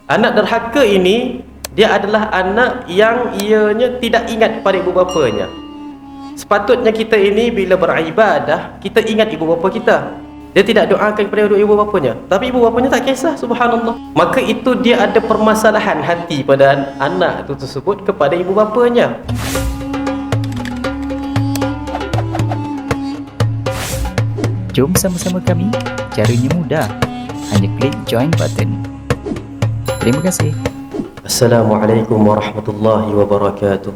Anak derhaka ini, dia adalah anak yang ianya tidak ingat pada ibu bapanya. Sepatutnya kita ini bila beribadah, kita ingat ibu bapa kita. Dia tidak doakan kepada ibu bapanya, tapi ibu bapanya tak kisah, subhanallah. Maka itu dia ada permasalahan hati pada anak itu tersebut kepada ibu bapanya. Jom sama-sama kami, caranya mudah. Hanya klik join button. Terima kasih. Assalamualaikum warahmatullahi wabarakatuh.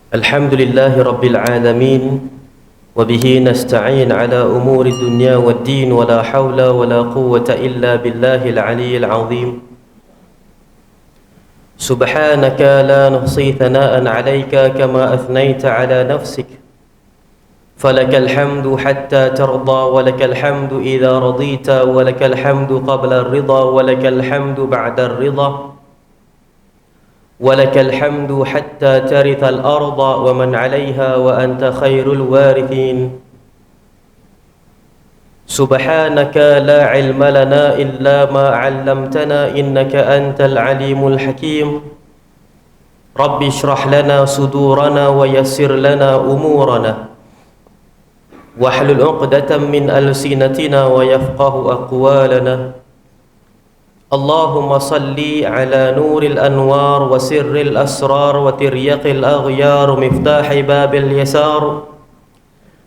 Alhamdulillahi rabbil alamin. Wabihi nasta'in ala umuri dunya wad din. Wala hawla wala quwwata illa billahil aliyyil azim. Subhanaka la nuhsi thana'an 'alaika kama athnayta 'ala nafsik. Falakal hamdu hatta tarda, walakal hamdu idza radita, walakal hamdu qabla ar-ridha, walakal hamdu ba'da ar-ridha, walakal hamdu hatta taritha al-arda wa man 'alayha wa anta khairul warithin. Subhanaka la 'ilma lana illa ma 'allamtana innaka antal alimul hakim. Rabbi shrah lana sudurana wa yassir lana umurana wahlul 'uqdatam min alsinatina wa yafqahu aqwalana. Allahumma salli ala nuril anwar wa sirril asrar wa tiryaqil aghyar miftahi babil yasar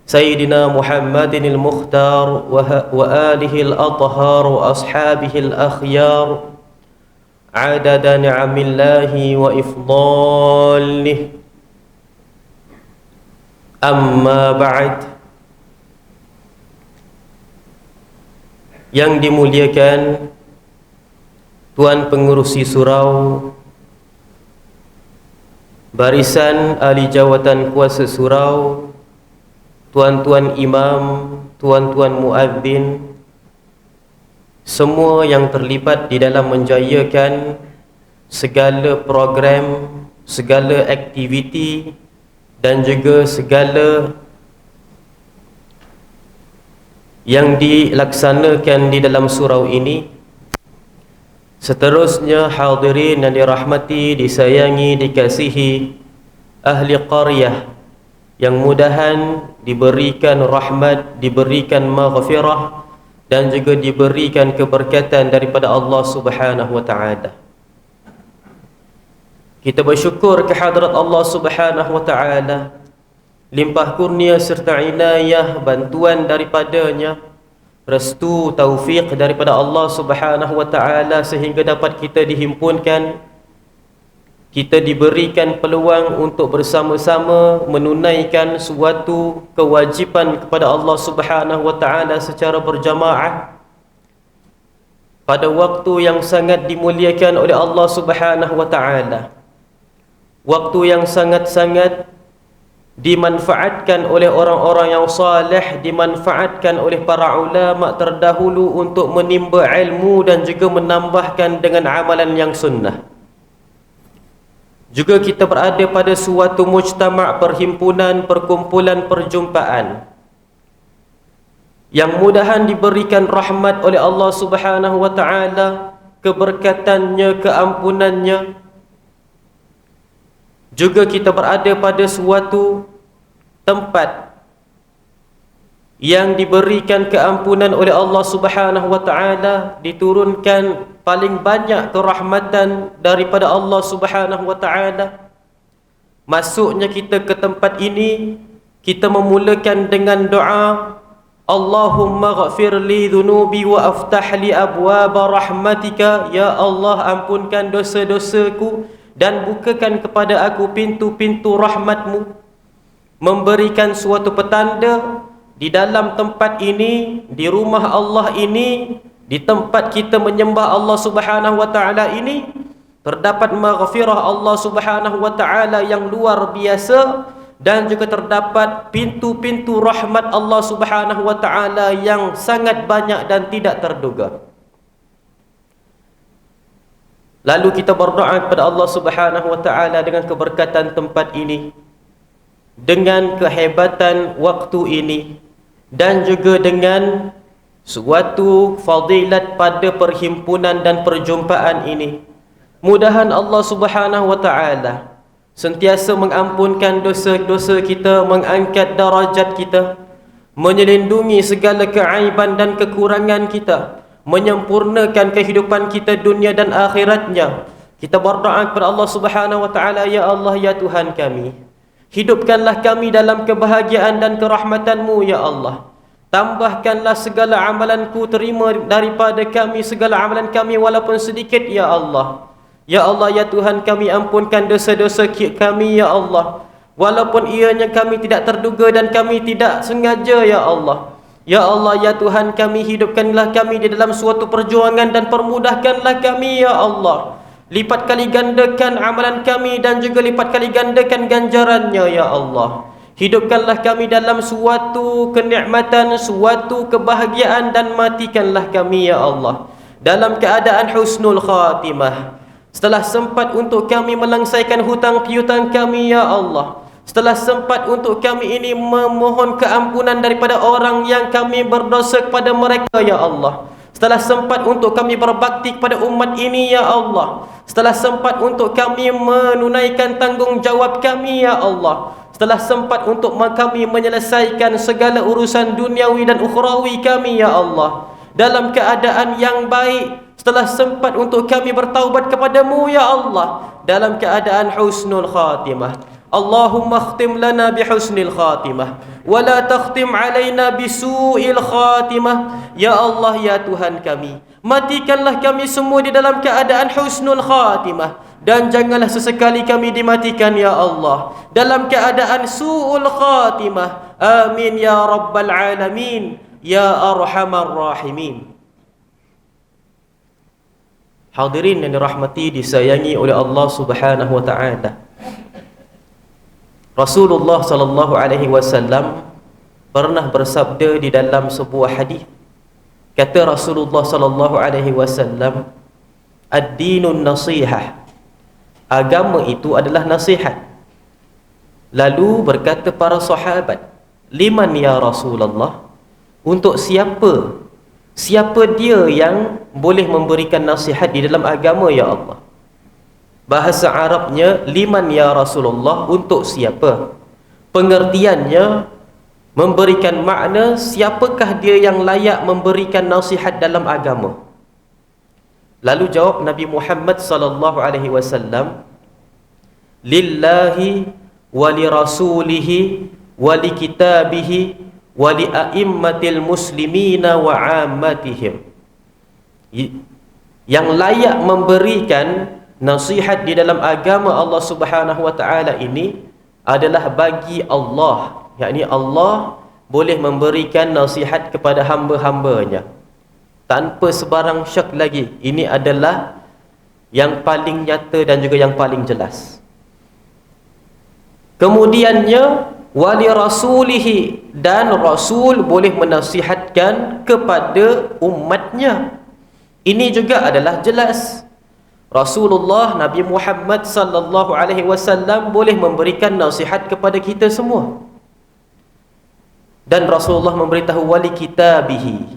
Sayyidina Muhammadin al-Mukhtar wa alihi al-athhar wa ashabihi al-akhyar adada ni'amillahi wa ifdalih. Amma ba'd. Yang dimuliakan Tuan Pengerusi Surau, barisan ahli jawatan kuasa surau, tuan-tuan imam, tuan-tuan muadzin, semua yang terlibat di dalam menjayakan segala program, segala aktiviti dan juga segala yang dilaksanakan di dalam surau ini. Seterusnya hadirin yang dirahmati, disayangi, dikasihi ahli qaryah yang mudahan diberikan rahmat, diberikan maghfirah dan juga diberikan keberkatan daripada Allah Subhanahu wa taala. Kita bersyukur kehadrat Allah Subhanahu wa taala, limpah kurnia serta inayah bantuan daripadanya, restu taufik daripada Allah Subhanahu wa taala sehingga dapat kita dihimpunkan, kita diberikan peluang untuk bersama-sama menunaikan suatu kewajipan kepada Allah Subhanahu wa taala secara berjamaah pada waktu yang sangat dimuliakan oleh Allah Subhanahu wa taala, waktu yang sangat-sangat dimanfaatkan oleh orang-orang yang saleh, dimanfaatkan oleh para ulama terdahulu untuk menimba ilmu dan juga menambahkan dengan amalan yang sunnah. Juga kita berada pada suatu mujtama', perhimpunan, perkumpulan, perjumpaan yang mudahan diberikan rahmat oleh Allah Subhanahu wa taala, keberkatannya, keampunannya. Juga kita berada pada suatu tempat yang diberikan keampunan oleh Allah Subhanahu wa taala, diturunkan paling banyak kerahmatan daripada Allah Subhanahu wa taala. Masuknya kita ke tempat ini, kita memulakan dengan doa, Allahumma ghafir li dhunubi wa aftah li abwaba rahmatika. Ya Allah, ampunkan dosa-dosaku dan bukakan kepada aku pintu-pintu rahmatmu. Memberikan suatu petanda di dalam tempat ini, di rumah Allah ini, di tempat kita menyembah Allah Subhanahu wa taala ini, terdapat maghfirah Allah Subhanahu wa taala yang luar biasa dan juga terdapat pintu-pintu rahmat Allah Subhanahu wa taala yang sangat banyak dan tidak terduga. Lalu kita berdoa kepada Allah Subhanahu wa taala dengan keberkatan tempat ini, dengan kehebatan waktu ini, dan juga dengan suatu fadilat pada perhimpunan dan perjumpaan ini. Mudahan Allah Subhanahu wa taala sentiasa mengampunkan dosa-dosa kita, mengangkat darajat kita, menyelindungi segala keaiban dan kekurangan kita, menyempurnakan kehidupan kita dunia dan akhiratnya. Kita berdoa kepada Allah Subhanahu wa taala, ya Allah, ya Tuhan kami, hidupkanlah kami dalam kebahagiaan dan kerahmatan-Mu ya Allah. Tambahkanlah segala amalanku, terima daripada kami segala amalan kami walaupun sedikit ya Allah. Ya Allah, ya Tuhan kami, ampunkan dosa-dosa kami ya Allah, walaupun ianya kami tidak terduga dan kami tidak sengaja ya Allah. Ya Allah, ya Tuhan kami, hidupkanlah kami di dalam suatu perjuangan dan permudahkanlah kami ya Allah. Lipat kali gandakan amalan kami dan juga lipat kali gandakan ganjarannya ya Allah. Hidupkanlah kami dalam suatu kenikmatan, suatu kebahagiaan, dan matikanlah kami ya Allah dalam keadaan husnul khatimah. Setelah sempat untuk kami melangsaikan hutang piutang kami ya Allah, setelah sempat untuk kami ini memohon keampunan daripada orang yang kami berdosa kepada mereka ya Allah, setelah sempat untuk kami berbakti kepada umat ini ya Allah, setelah sempat untuk kami menunaikan tanggungjawab kami ya Allah, setelah sempat untuk kami menyelesaikan segala urusan duniawi dan ukhrawi kami ya Allah dalam keadaan yang baik, setelah sempat untuk kami bertaubat kepadamu ya Allah dalam keadaan husnul khatimah. Allahumma khtim lana bihusnil khatimah wa la takhtim alaina bisu'il khatimah. Ya Allah, ya Tuhan kami, matikanlah kami semua di dalam keadaan husnul khatimah, dan janganlah sesekali kami dimatikan ya Allah dalam keadaan su'ul khatimah. Amin ya rabbal alamin ya arhamar rahimin. Hadirin yang dirahmati, disayangi oleh Allah Subhanahu wa taala, Rasulullah sallallahu alaihi wasallam pernah bersabda di dalam sebuah hadis. Kata Rasulullah sallallahu alaihi wasallam, ad-dinun nasihah, agama itu adalah nasihat. Lalu berkata para sahabat, liman ya Rasulullah, untuk siapa? Siapa dia yang boleh memberikan nasihat di dalam agama ya Allah? Bahasa Arabnya liman ya Rasulullah, untuk siapa? Pengertiannya memberikan makna siapakah dia yang layak memberikan nasihat dalam agama. Lalu jawab Nabi Muhammad sallallahu alaihi wasallam, lillahi wa li rasulihi wa li kitabihi wa li a'immatil muslimina wa ammatihim. Yang layak memberikan nasihat di dalam agama Allah Subhanahu wa taala ini adalah bagi Allah, yakni Allah boleh memberikan nasihat kepada hamba-hambanya tanpa sebarang syak lagi. Ini adalah yang paling nyata dan juga yang paling jelas. Kemudiannya wali rasulihi, dan Rasul boleh menasihatkan kepada umatnya. Ini juga adalah jelas. Rasulullah Nabi Muhammad sallallahu alaihi wasallam boleh memberikan nasihat kepada kita semua. Dan Rasulullah memberitahu wali kitabihi,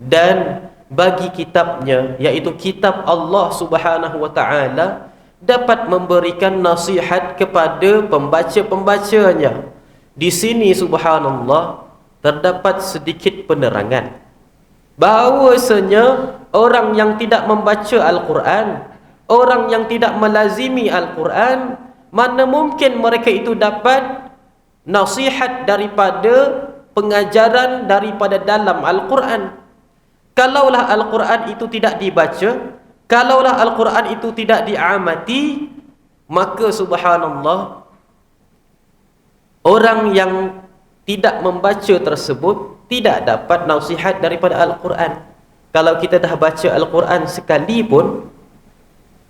dan bagi kitabnya, iaitu kitab Allah Subhanahu wa taala, dapat memberikan nasihat kepada pembaca-pembacanya. Di sini subhanallah terdapat sedikit penerangan bahawasanya orang yang tidak membaca Al-Quran, orang yang tidak melazimi Al-Quran, mana mungkin mereka itu dapat nasihat daripada pengajaran daripada dalam Al-Quran. Kalaulah Al-Quran itu tidak dibaca, kalaulah Al-Quran itu tidak diamati, maka subhanallah orang yang tidak membaca tersebut tidak dapat nasihat daripada Al-Quran. Kalau kita dah baca Al-Quran sekali pun,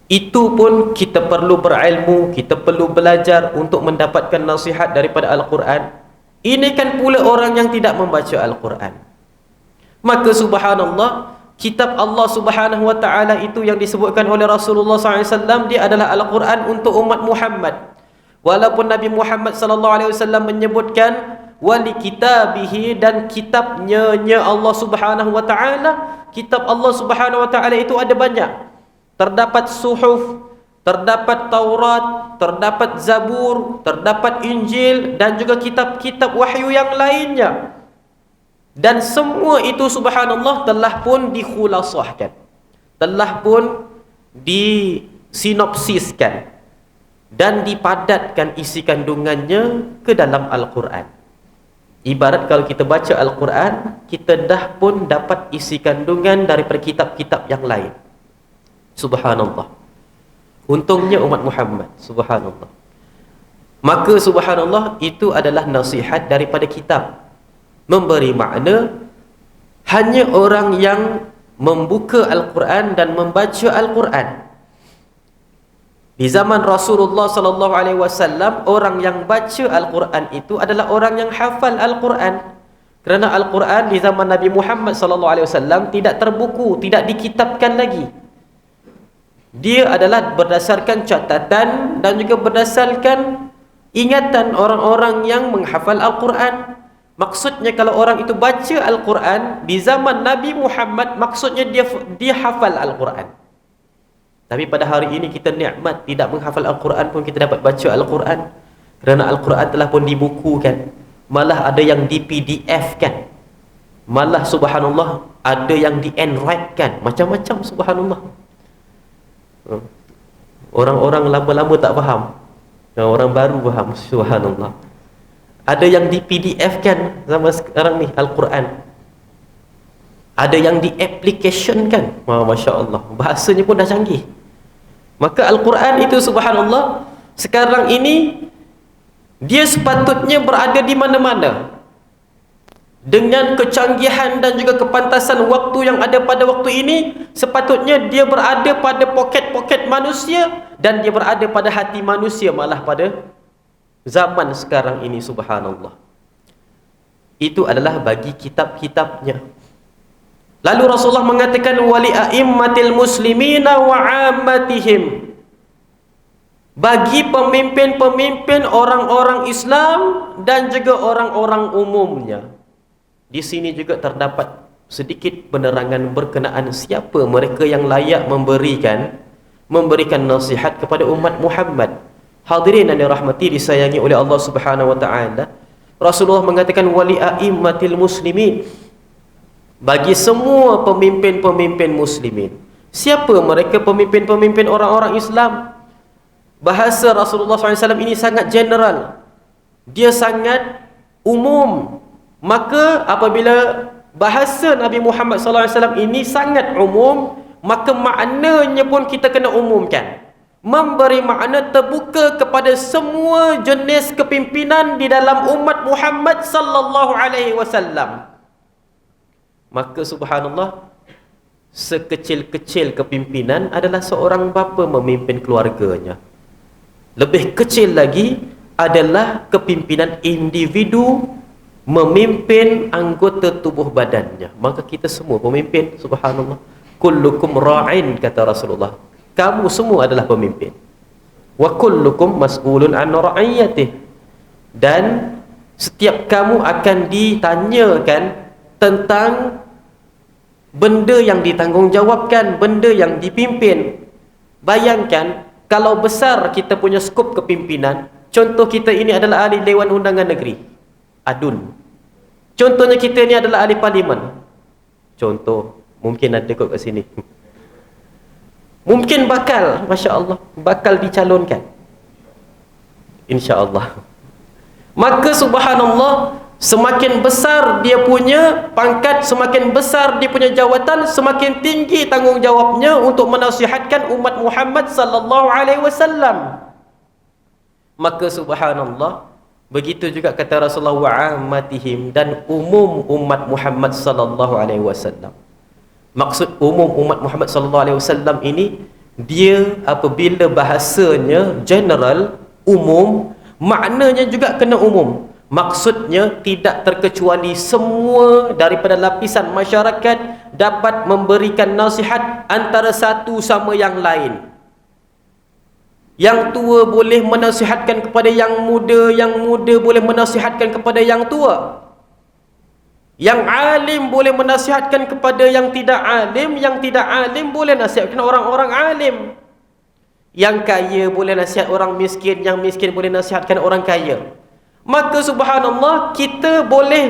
itu pun kita perlu berilmu, kita perlu belajar untuk mendapatkan nasihat daripada Al-Quran. Ini kan pula orang yang tidak membaca Al-Quran. Maka subhanallah, kitab Allah Subhanahu wa taala itu yang disebutkan oleh Rasulullah SAW, dia adalah Al-Quran untuk umat Muhammad. Walaupun Nabi Muhammad sallallahu alaihi wasallam menyebutkan wali kitabihi, dan kitabnya Allah Subhanahu wa taala. Kitab Allah Subhanahu wa taala itu ada banyak. Terdapat suhuf, terdapat Taurat, terdapat Zabur, terdapat Injil, dan juga kitab-kitab wahyu yang lainnya. Dan semua itu subhanallah telah pun dikhulasahkan, telah pun disinopsiskan dan dipadatkan isi kandungannya ke dalam Al-Quran. Ibarat kalau kita baca Al-Quran, kita dah pun dapat isi kandungan daripada kitab-kitab yang lain. Subhanallah. Untungnya umat Muhammad, subhanallah. Maka subhanallah, itu adalah nasihat daripada kitab. Memberi makna, hanya orang yang membuka Al-Quran dan membaca Al-Quran. Di zaman Rasulullah sallallahu alaihi wasallam, orang yang baca Al-Quran itu adalah orang yang hafal Al-Quran. Kerana Al-Quran di zaman Nabi Muhammad sallallahu alaihi wasallam tidak terbuku, tidak dikitabkan lagi. Dia adalah berdasarkan catatan dan juga berdasarkan ingatan orang-orang yang menghafal Al-Quran. Maksudnya kalau orang itu baca Al-Quran di zaman Nabi Muhammad, maksudnya dia hafal Al-Quran. Tapi pada hari ini kita nikmat tidak menghafal Al-Quran pun kita dapat baca Al-Quran. Kerana Al-Quran telah pun dibukukan. Malah ada yang di PDF kan. Malah subhanallah ada yang di Android kan. Macam-macam subhanallah. Orang-orang lama-lama tak faham. Orang baru faham, subhanallah. Ada yang di PDF kan zaman sekarang ni Al-Quran. Ada yang di application kan. Masya Allah, bahasanya pun dah canggih. Maka Al-Quran itu subhanallah sekarang ini dia sepatutnya berada di mana-mana. Dengan kecanggihan dan juga kepantasan waktu yang ada pada waktu ini, sepatutnya dia berada pada poket-poket manusia dan dia berada pada hati manusia malah pada zaman sekarang ini subhanallah. Itu adalah bagi kitab-kitabnya. Lalu Rasulullah mengatakan wali a'immatil muslimina wa 'ammatihim, bagi pemimpin-pemimpin orang-orang Islam dan juga orang-orang umumnya. Di sini juga terdapat sedikit penerangan berkenaan siapa mereka yang layak memberikan nasihat kepada umat Muhammad. Hadirin yang dirahmati disayangi oleh Allah Subhanahu wa taala, Rasulullah mengatakan wali a'immatil muslimin, bagi semua pemimpin-pemimpin muslimin. Siapa mereka pemimpin-pemimpin orang-orang Islam? Bahasa Rasulullah SAW ini sangat general. Dia sangat umum. Maka apabila bahasa Nabi Muhammad SAW ini sangat umum, maka maknanya pun kita kena umumkan. Memberi makna terbuka kepada semua jenis kepimpinan di dalam umat Muhammad sallallahu alaihi wasallam. Maka subhanallah, sekecil-kecil kepimpinan adalah seorang bapa memimpin keluarganya. Lebih kecil lagi adalah kepimpinan individu memimpin anggota tubuh badannya. Maka kita semua pemimpin, subhanallah. Kullukum ra'in, kata Rasulullah. Kamu semua adalah pemimpin. Wa kullukum mas'ulun an ra'iyatih. Dan setiap kamu akan ditanyakan tentang benda yang ditanggungjawabkan, benda yang dipimpin. Bayangkan kalau besar kita punya skop kepimpinan. Contoh kita ini adalah ahli Dewan Undangan Negeri, ADUN. Contohnya kita ini adalah ahli parlimen. Contoh, mungkin ada kot kat sini. Mungkin bakal, Masya Allah, bakal dicalonkan, InsyaAllah. Maka subhanallah, semakin besar dia punya pangkat, semakin besar dia punya jawatan, semakin tinggi tanggungjawabnya untuk menasihatkan umat Muhammad sallallahu alaihi wasallam. Maka subhanallah, begitu juga kata Rasulullah wa ammatihim, dan umum umat Muhammad sallallahu alaihi wasallam. Maksud umum umat Muhammad sallallahu alaihi wasallam ini, dia apabila bahasanya general, umum, maknanya juga kena umum. Maksudnya tidak terkecuali semua daripada lapisan masyarakat dapat memberikan nasihat antara satu sama yang lain. Yang tua boleh menasihatkan kepada yang muda boleh menasihatkan kepada yang tua. Yang alim boleh menasihatkan kepada yang tidak alim boleh nasihatkan orang-orang alim. Yang kaya boleh nasihat orang miskin, yang miskin boleh nasihatkan orang kaya. Maka subhanallah, kita boleh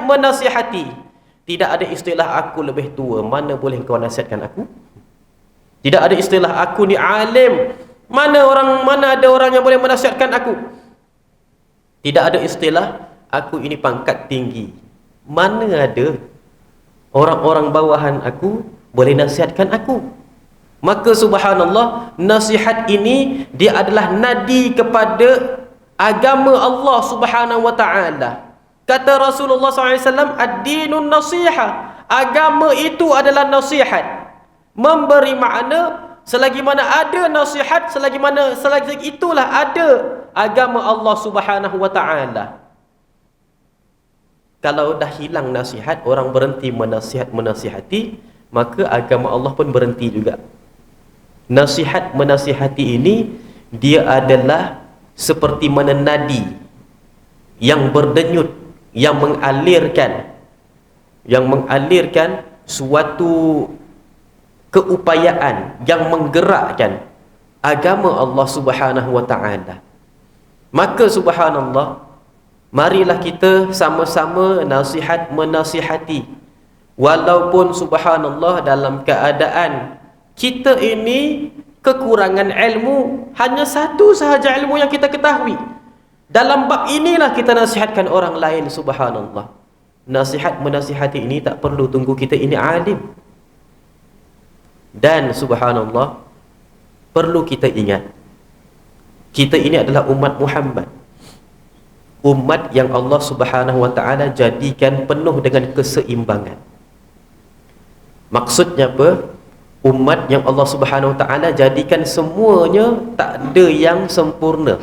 menasihati. Tidak ada istilah aku lebih tua, mana boleh kau nasihatkan aku? Tidak ada istilah aku ni alim, mana ada orang yang boleh menasihatkan aku? Tidak ada istilah aku ini pangkat tinggi, mana ada orang-orang bawahan aku boleh nasihatkan aku? Maka subhanallah, nasihat ini dia adalah nadi kepada agama Allah Subhanahu wa taala. Kata Rasulullah SAW, ad-dinun nasiha. Agama itu adalah nasihat. Memberi makna, selagi mana ada nasihat, selagi itulah ada agama Allah Subhanahu wa taala. Kalau dah hilang nasihat, orang berhenti menasihati, maka agama Allah pun berhenti juga. Nasihat menasihati ini, dia adalah seperti mana nadi yang berdenyut, yang mengalirkan suatu keupayaan yang menggerakkan agama Allah Subhanahu wa taala. Maka subhanallah, marilah kita sama-sama menasihati, walaupun subhanallah dalam keadaan kita ini kekurangan ilmu, hanya satu sahaja ilmu yang kita ketahui. Dalam bab inilah kita nasihatkan orang lain, subhanallah. Nasihat menasihati ini tak perlu tunggu kita ini alim. Dan subhanallah, perlu kita ingat, kita ini adalah umat Muhammad, umat yang Allah Subhanahu wa taala jadikan penuh dengan keseimbangan. Maksudnya apa? Umat yang Allah Subhanahu wa taala jadikan semuanya tak ada yang sempurna.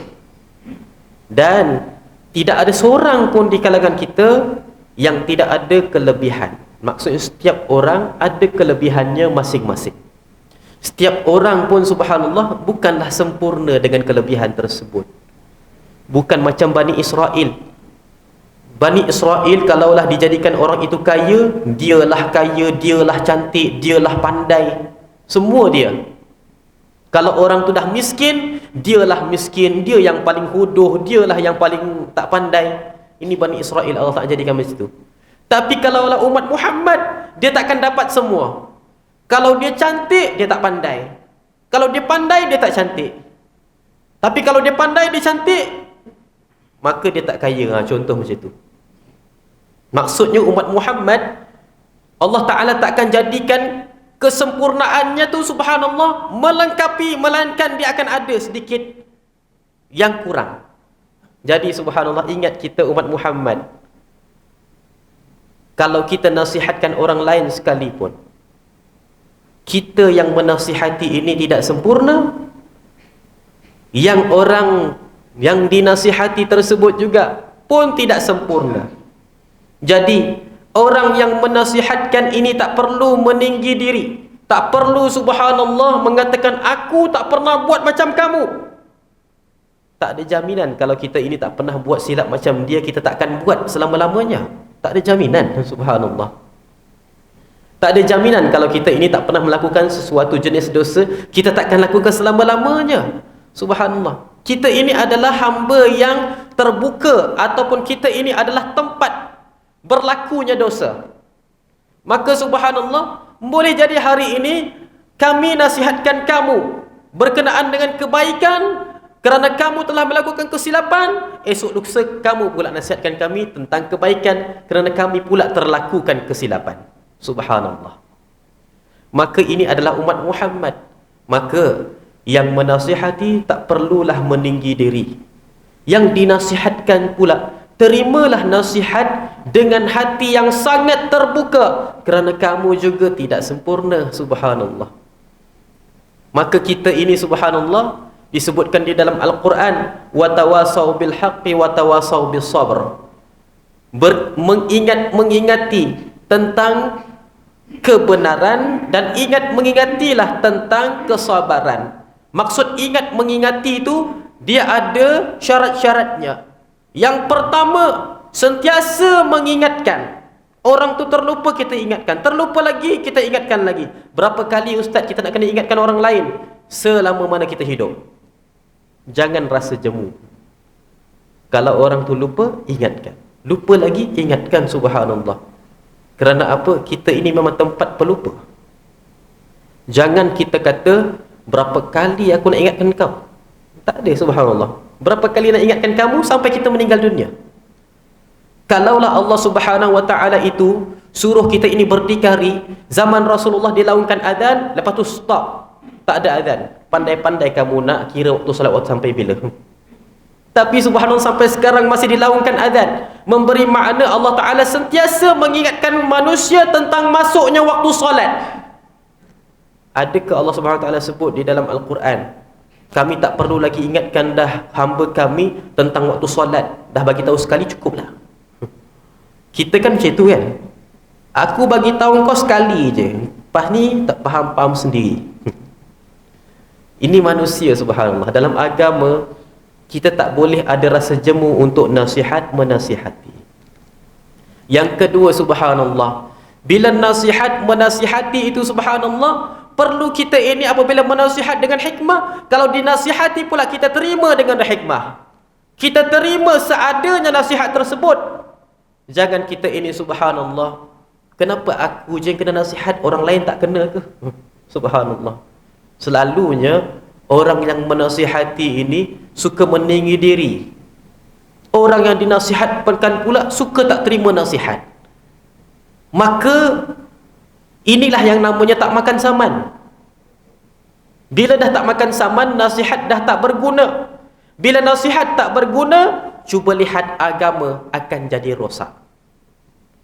Dan tidak ada seorang pun di kalangan kita yang tidak ada kelebihan. Maksudnya setiap orang ada kelebihannya masing-masing. Setiap orang pun subhanallah bukanlah sempurna dengan kelebihan tersebut. Bukan macam Bani Israel. Bani Israel kalaulah dijadikan orang itu kaya, dialah cantik, dialah pandai, semua dia. Kalau orang tu dah miskin, dialah miskin, dia yang paling hodoh, dialah yang paling tak pandai. Ini Bani Israel, Allah tak jadikan macam itu. Tapi kalaulah umat Muhammad, dia takkan dapat semua. Kalau dia cantik, dia tak pandai. Kalau dia pandai, dia tak cantik. Tapi kalau dia pandai, dia cantik, maka dia tak kaya. Contoh macam itu. Maksudnya umat Muhammad, Allah Ta'ala takkan jadikan kesempurnaannya tu subhanallah melengkapi, melainkan dia akan ada sedikit yang kurang. Jadi subhanallah, ingat kita umat Muhammad, kalau kita nasihatkan orang lain sekalipun, kita yang menasihati ini tidak sempurna, yang orang yang dinasihati tersebut juga pun tidak sempurna. Jadi orang yang menasihatkan ini tak perlu meninggi diri, tak perlu subhanallah mengatakan aku tak pernah buat macam kamu. Tak ada jaminan kalau kita ini tak pernah buat silap macam dia, kita takkan buat selama-lamanya. Tak ada jaminan, subhanallah. Tak ada jaminan kalau kita ini tak pernah melakukan sesuatu jenis dosa, kita takkan lakukan selama-lamanya. Subhanallah. Kita ini adalah hamba yang terbuka, ataupun kita ini adalah tempat berlakunya dosa. Maka subhanallah, boleh jadi hari ini kami nasihatkan kamu berkenaan dengan kebaikan kerana kamu telah melakukan kesilapan, esok lusa kamu pula nasihatkan kami tentang kebaikan kerana kami pula terlakukan kesilapan. Subhanallah. Maka ini adalah umat Muhammad. Maka yang menasihati tak perlulah meninggi diri. Yang dinasihatkan pula, terimalah nasihat dengan hati yang sangat terbuka, kerana kamu juga tidak sempurna. Subhanallah. Maka kita ini subhanallah disebutkan di dalam Al-Quran, watawasau bil haqqi watawasau bis sabr. Mengingati tentang kebenaran dan mengingatilah tentang kesabaran. Maksud ingat mengingati itu, dia ada syarat-syaratnya. Yang pertama, sentiasa mengingatkan. Orang tu terlupa, kita ingatkan. Terlupa lagi, kita ingatkan lagi. Berapa kali ustaz kita nak kena ingatkan orang lain? Selama mana kita hidup. Jangan rasa jemu. Kalau orang tu lupa, ingatkan. Lupa lagi, ingatkan. Subhanallah. Kerana apa? Kita ini memang tempat pelupa. Jangan kita kata, berapa kali aku nak ingatkan kau? Tak ada, subhanallah. Berapa kali nak ingatkan kamu sampai kita meninggal dunia? Kalaulah Allah Subhanahu wa ta'ala itu suruh kita ini berdikari, zaman Rasulullah dilaungkan azan, lepas tu stop. Tak ada azan. Pandai-pandai kamu nak kira waktu salat waktu sampai bila. Tapi subhanallah sampai sekarang masih dilaungkan azan. Memberi makna Allah Ta'ala sentiasa mengingatkan manusia tentang masuknya waktu solat. Adakah Allah Subhanahu wa ta'ala sebut di dalam Al-Quran, kami tak perlu lagi ingatkan dah hamba kami tentang waktu solat, dah bagi tahu sekali cukuplah. Kita kan macam tu kan, aku bagi tahu kau sekali je, lepas ni tak faham sendiri. Ini manusia, subhanallah. Dalam agama kita tak boleh ada rasa jemu untuk nasihat menasihati. Yang kedua, subhanallah, bila nasihat menasihati itu, subhanallah, perlu kita ini apabila menasihat dengan hikmah, kalau dinasihati pula kita terima dengan hikmah. Kita terima seadanya nasihat tersebut. Jangan kita ini, subhanallah, kenapa aku je yang kena nasihat, orang lain tak kena ke? Subhanallah. Selalunya orang yang menasihati ini suka meninggi diri. Orang yang dinasihatkan pula suka tak terima nasihat. Maka inilah yang namanya tak makan saman. Bila dah tak makan saman, nasihat dah tak berguna. Bila nasihat tak berguna, cuba lihat agama akan jadi rosak.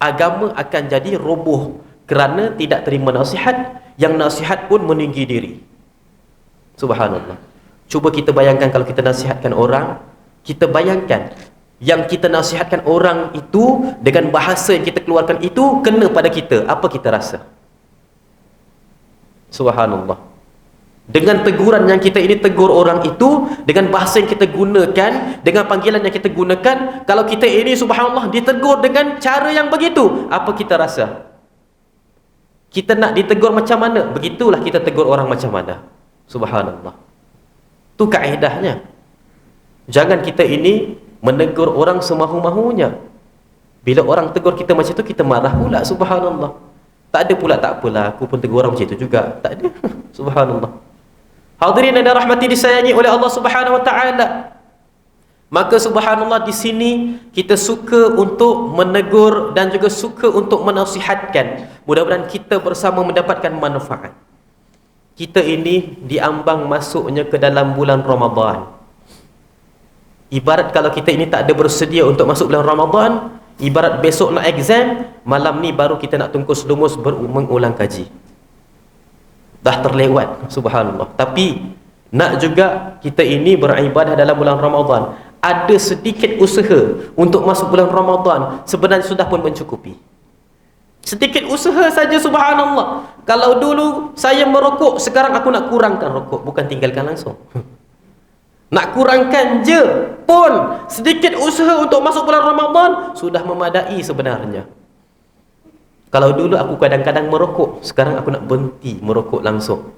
Agama akan jadi roboh kerana tidak terima nasihat. Yang nasihat pun meninggi diri. Subhanallah. Cuba kita bayangkan kalau kita nasihatkan orang, kita bayangkan yang kita nasihatkan orang itu dengan bahasa yang kita keluarkan itu kena pada kita, apa kita rasa? Subhanallah. Dengan teguran yang kita ini tegur orang itu, dengan bahasa yang kita gunakan, dengan panggilan yang kita gunakan, kalau kita ini subhanallah ditegur dengan cara yang begitu, apa kita rasa? Kita nak ditegur macam mana? Begitulah kita tegur orang macam mana. Subhanallah. Itu kaedahnya. Jangan kita ini menegur orang semahu-mahunya. Bila orang tegur kita macam itu, kita marah pula. Subhanallah. Tak ada pula, tak apalah, aku pun tegur orang macam itu juga. Tak ada. Subhanallah. Hadirin yang dirahmati disayangi oleh Allah Subhanahu wa ta'ala. Maka subhanallah, di sini kita suka untuk menegur dan juga suka untuk menasihatkan. Mudah-mudahan kita bersama mendapatkan manfaat. Kita ini diambang masuknya ke dalam bulan Ramadan. Ibarat kalau kita ini tak ada bersedia untuk masuk bulan Ramadan, ibarat besok nak exam, malam ni baru kita nak tungkus lumus mengulang kaji. Dah terlewat, subhanallah. Tapi nak juga kita ini beribadah dalam bulan Ramadan, ada sedikit usaha untuk masuk bulan Ramadan, sebenarnya sudah pun mencukupi. Sedikit usaha saja, subhanallah. Kalau dulu saya merokok, sekarang aku nak kurangkan rokok, bukan tinggalkan langsung. Nak kurangkan je pun, sedikit usaha untuk masuk bulan Ramadan sudah memadai sebenarnya. Kalau dulu aku kadang-kadang merokok, sekarang aku nak berhenti merokok langsung,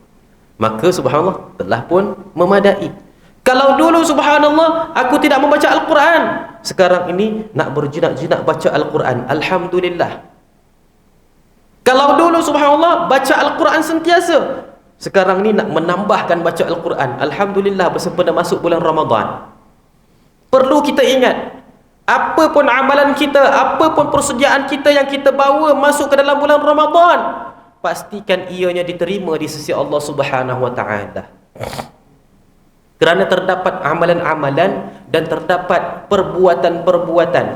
maka subhanallah telah pun memadai. Kalau dulu subhanallah aku tidak membaca Al-Quran, sekarang ini nak berjinak-jinak baca Al-Quran, alhamdulillah. Kalau dulu subhanallah baca Al-Quran sentiasa, sekarang ni nak menambahkan baca Al-Quran, alhamdulillah, bersempena masuk bulan Ramadan. Perlu kita ingat, apa pun amalan kita, apa pun persediaan kita yang kita bawa masuk ke dalam bulan Ramadan, pastikan ianya diterima di sisi Allah Subhanahu wa ta'ala. Kerana terdapat amalan-amalan dan terdapat perbuatan-perbuatan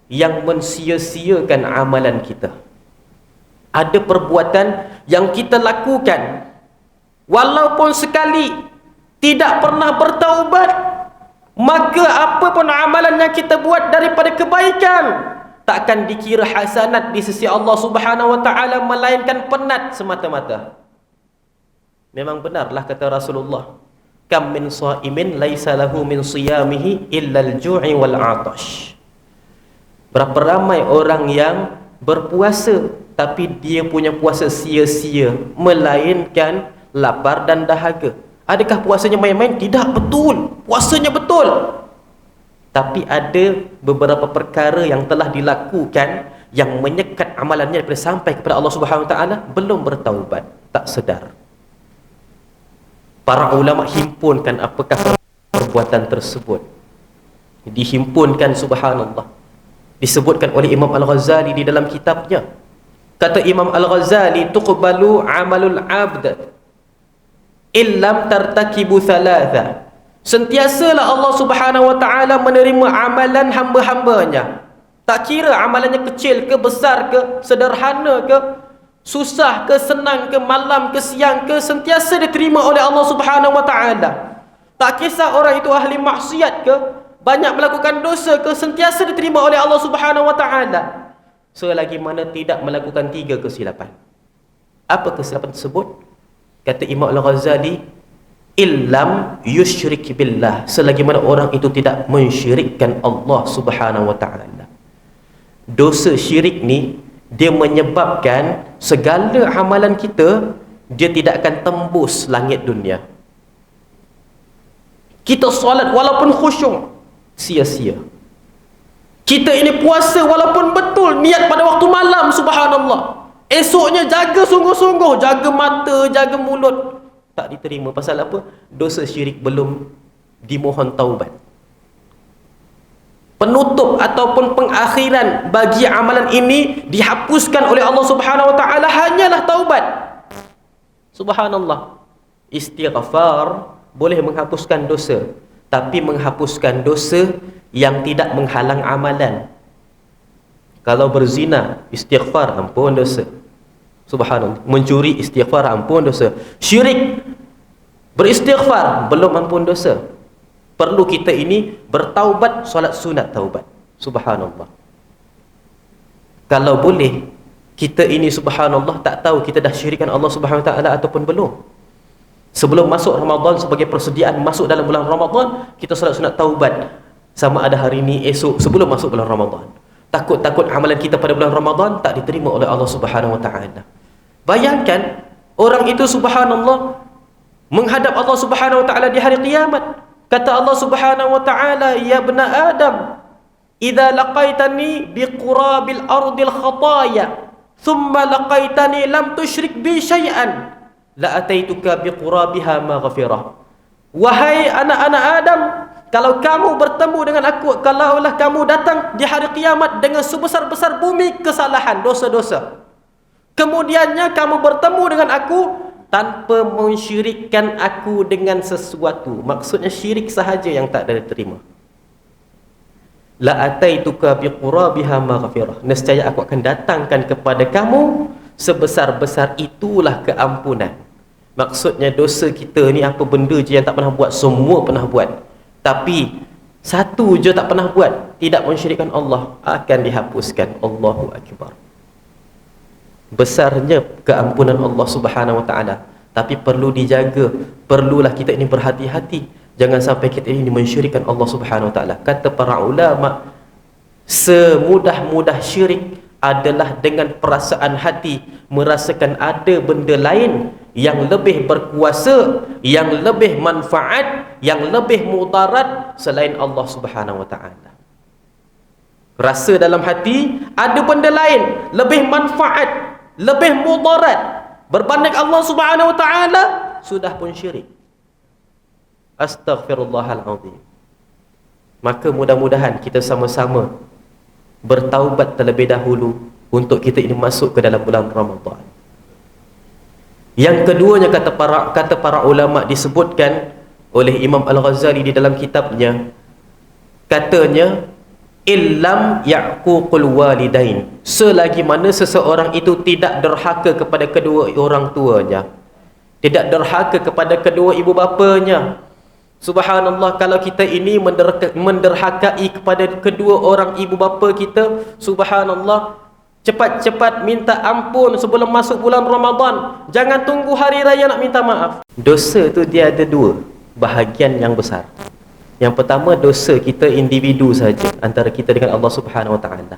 yang mensia-siakan amalan kita. Ada perbuatan yang kita lakukan walaupun sekali, tidak pernah bertaubat, maka apa pun amalan yang kita buat daripada kebaikan takkan dikira hasanat di sisi Allah Subhanahu wa ta'ala, melainkan penat semata-mata. Memang benarlah kata Rasulullah, kam min shaimin laisa lahu min siyamihi illa al-ju'i wal 'atash. Berapa ramai orang yang berpuasa tapi dia punya puasa sia-sia, melainkan lapar dan dahaga. Adakah puasanya main-main? Tidak, betul. Puasanya betul. Tapi ada beberapa perkara yang telah dilakukan yang menyekat amalannya daripada sampai kepada Allah Subhanahu Wa Taala, belum bertaubat, tak sedar. Para ulama himpunkan apakah perbuatan tersebut. Dihimpunkan, subhanallah. Disebutkan oleh Imam Al-Ghazali di dalam kitabnya. Kata Imam Al-Ghazali, tuqbalu amalul abd illam tartakibu thalatha. Sentiasalah Allah Subhanahu Wa Taala menerima amalan hamba-hambanya. Tak kira amalannya kecil ke, besar ke, sederhana ke, susah ke, senang ke, malam ke, siang ke, sentiasa diterima oleh Allah Subhanahu Wa Taala. Tak kisah orang itu ahli maksiat ke, banyak melakukan dosa ke, sentiasa diterima oleh Allah Subhanahu Wa Taala, selagi mana tidak melakukan 3 kesilapan. Apa kesilapan tersebut? Kata Imam Al-Ghazali, illam yusyrik billah, selagi mana orang itu tidak mensyirikkan Allah Subhanahu Wa Taala. Dosa syirik ni dia menyebabkan segala amalan kita dia tidak akan tembus langit dunia. Kita solat walaupun khusyuk, sia-sia. Kita ini puasa walaupun betul niat pada waktu malam, subhanallah, esoknya jaga sungguh-sungguh, jaga mata, jaga mulut, tak diterima. Pasal apa? Dosa syirik belum dimohon taubat. Penutup ataupun pengakhiran bagi amalan ini dihapuskan oleh Allah Subhanahu Wa Taala hanyalah taubat. Subhanallah. Istighfar boleh menghapuskan dosa, tapi menghapuskan dosa yang tidak menghalang amalan. Kalau berzina, istighfar, ampun dosa. Subhanallah. Mencuri, istighfar, ampun dosa. Syirik, beristighfar, belum ampun dosa. Perlu kita ini bertaubat, solat sunat taubat. Subhanallah. Kalau boleh, kita ini subhanallah tak tahu kita dah syirikkan Allah Subhanahu Wa Taala ataupun belum. Sebelum masuk Ramadan, sebagai persediaan masuk dalam bulan Ramadan, kita solat sunat taubat. Sama ada hari ini, esok, sebelum masuk bulan Ramadan. Takut-takut amalan kita pada bulan Ramadan tak diterima oleh Allah Subhanahu Wa Taala. Bayangkan orang itu subhanallah menghadap Allah Subhanahu Wa Taala di hari kiamat. Kata Allah Subhanahu Wa Taala, ya ibna Adam, idza laqaitani biqurabil ardil khataya, thumma laqaitani lam tusyrik bi syai'an, la ataituka biqurabiha maghfirah. Wahai anak-anak Adam, kalau kamu bertemu dengan aku, kalaulah kamu datang di hari kiamat dengan sebesar-besar bumi kesalahan, dosa-dosa, kemudiannya kamu bertemu dengan aku tanpa mensyirikkan aku dengan sesuatu, maksudnya syirik sahaja yang tak ada diterima, la ataituka biqurabiha maghfirah, nescaya aku akan datangkan kepada kamu sebesar-besar itulah keampunan. Maksudnya dosa kita ni apa benda je yang tak pernah buat, semua pernah buat, tapi satu je tak pernah buat, tidak mensyirikkan Allah, akan dihapuskan. Allahu Akbar. Besarnya keampunan Allah Subhanahu Wa Taala, tapi perlu dijaga, perlulah kita ini berhati-hati, jangan sampai kita ini mensyirikkan Allah Subhanahu Wa Taala. Kata para ulama, semudah-mudah syirik adalah dengan perasaan hati merasakan ada benda lain yang lebih berkuasa, yang lebih manfaat, yang lebih mudarat selain Allah Subhanahu Wa Taala. Rasa dalam hati ada benda lain lebih manfaat, lebih mudarat berbanding Allah Subhanahu Wa Taala, sudah pun syirik. Astaghfirullahalazim. Maka mudah-mudahan kita sama-sama bertaubat terlebih dahulu untuk kita ini masuk ke dalam bulan Ramadan. Yang keduanya, kata para ulama, disebutkan oleh Imam Al-Ghazali di dalam kitabnya, katanya, illam ya'ququl walidain, selagi mana seseorang itu tidak derhaka kepada kedua orang tuanya, tidak derhaka kepada kedua ibu bapanya. Subhanallah, kalau kita ini menderhakai kepada kedua orang ibu bapa kita, subhanallah, cepat-cepat minta ampun sebelum masuk bulan Ramadan. Jangan tunggu hari raya nak minta maaf. Dosa tu dia ada dua. bahagian yang besar. Yang pertama, dosa kita individu saja antara kita dengan Allah Subhanahu Wa Taala.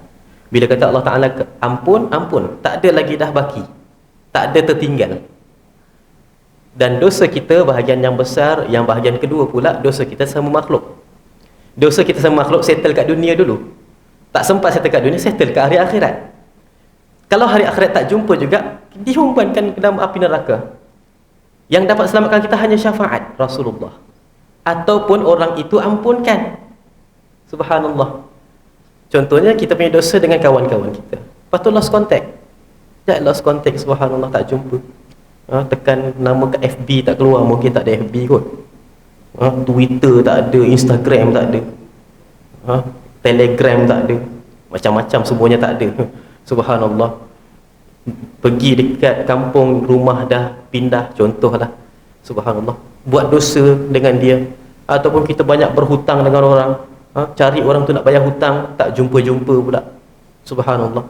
Bila kata Allah Taala ampun, ampun, tak ada lagi dah baki, tak ada tertinggal. Dan dosa kita bahagian yang besar. Yang bahagian kedua pula, dosa kita sama makhluk. Dosa kita sama makhluk settle kat dunia dulu. Tak sempat settle kat dunia, settle kat hari akhirat. Kalau hari akhirat tak jumpa juga, dihumbankan ke dalam api neraka. Yang dapat selamatkan kita hanya syafaat Rasulullah, ataupun orang itu ampunkan. Subhanallah. Contohnya kita punya dosa dengan kawan-kawan kita, lepas tu lost contact. Lost contact, subhanallah, tak jumpa. Tekan nama kat FB tak keluar, mungkin tak ada FB kot. Twitter tak ada, Instagram tak ada, Telegram tak ada, macam-macam semuanya tak ada. Subhanallah. Pergi dekat kampung, rumah dah pindah, contohlah. Subhanallah. Buat dosa dengan dia, ataupun kita banyak berhutang dengan orang, cari orang tu nak bayar hutang, tak jumpa-jumpa pula. Subhanallah.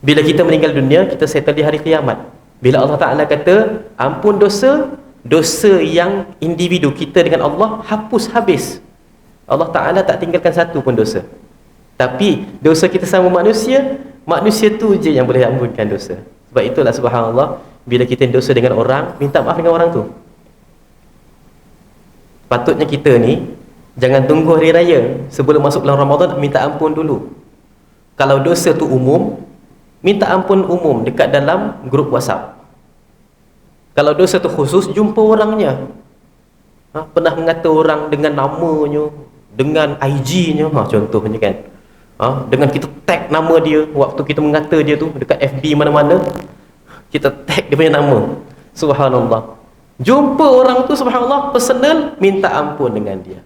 Bila kita meninggal dunia, kita settle di hari kiamat. Bila Allah Ta'ala kata ampun dosa, dosa yang individu kita dengan Allah hapus habis. Allah Ta'ala tak tinggalkan satu pun dosa. Tapi dosa kita sama manusia, manusia tu je yang boleh ampunkan dosa. Sebab itulah subhanallah, bila kita dosa dengan orang, minta maaf dengan orang tu. Patutnya kita ni jangan tunggu hari raya, sebelum masuk bulan Ramadan minta ampun dulu. Kalau dosa tu umum, minta ampun umum dekat dalam grup WhatsApp. Kalau dosa tu khusus, jumpa orangnya. Pernah mengata orang dengan namanya, dengan IG-nya, contohnya kan. Dengan kita tag nama dia, waktu kita mengata dia tu dekat FB mana-mana, kita tag dia punya nama. Subhanallah. Jumpa orang tu, subhanallah, personal, minta ampun dengan dia.